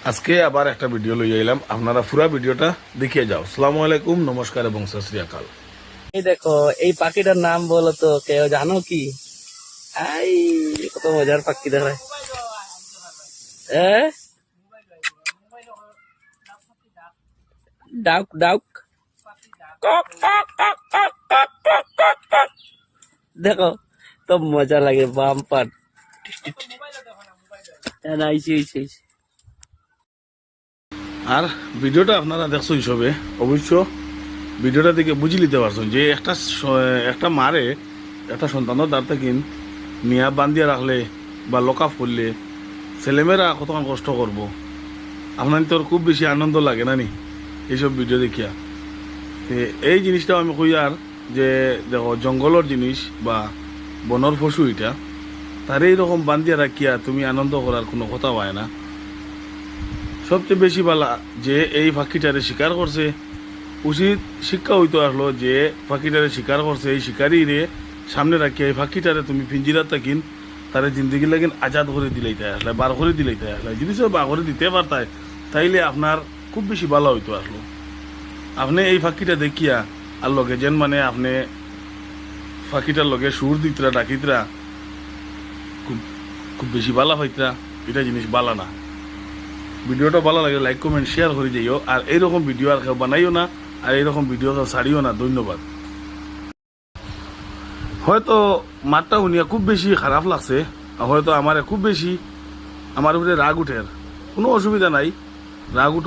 আজকে আবার একটা ভিডিও লই আইলাম, আপনারা পুরা ভিডিওটা দেখিয়ে যাও। আসসালামু আলাইকুম, নমস্কার এবং সত শ্রী আকাল। এই দেখো, এই পাখিটার নাম বলো তো, কেউ জানো কি? আই, কত মজার পাখি দেখায়। ডাউক ডাউক, কক, কক, কক, কক, কক, কক, কক, কক। দেখো তো মজা লাগে, বাম্পার। আর ভিডিওটা আপনারা দেখছো হিসেবে অবশ্য ভিডিওটা দেখে বুঝি নিতে পারছেন যে একটা মারে একটা সন্তানের দ্বার থেকে নিয়া বান্ধিয়া রাখলে বা লকআপ করলে ছেলেমেয়েরা কতক্ষণ কষ্ট করব। আপনার তোর খুব বেশি আনন্দ লাগে না নি এইসব ভিডিও দেখিয়া? এই জিনিসটাও আমি কই আর যে দেখো, জঙ্গলের জিনিস বা বনর পশু এটা, তার এইরকম বান্ধিয়া রাখিয়া তুমি আনন্দ করার কোনো কথা হয় না। সবচেয়ে বেশি ভালো যে এই পাখিটারে শিকার করছে, উচিত শিক্ষা হইতে আসলো যে পাখিটারে শিকার করছে, এই শিকারিরে সামনে রাখিয়া এই পাখিটারে তুমি পিঞ্জিরা থাকিন তারে জিন্দগি লাগিন আজাদ করে দিলেইতে আসলে, বার করে দিলেইতে আসলে। যদি সব বার করে দিতে পারতায় তাইলে আপনার খুব বেশি ভালো হইতো আসলো। আপনি এই পাখিটা দেখিয়া আর লগে যেন মানে আপনি পাখিটার লগে সুর দিতরা ডাকিতরা খুব খুব বেশি ভালো হইতরা, এটা জিনিস ভালো না। ভিডিওটা ভালো লাগে লাইক কমেন্ট শেয়ার করে যাইও, আর এইরকম ভিডিও আর কেউ বানাইও না, আর এইরকম ভিডিও কেউ ছাড়িও না। ধন্যবাদ। হয়তো মাতটা শুনিয়া খুব বেশি খারাপ লাগছে, হয়তো আমার খুব বেশি আমার উপরে রাগ উঠে, কোনো অসুবিধা নাই, রাগ উঠে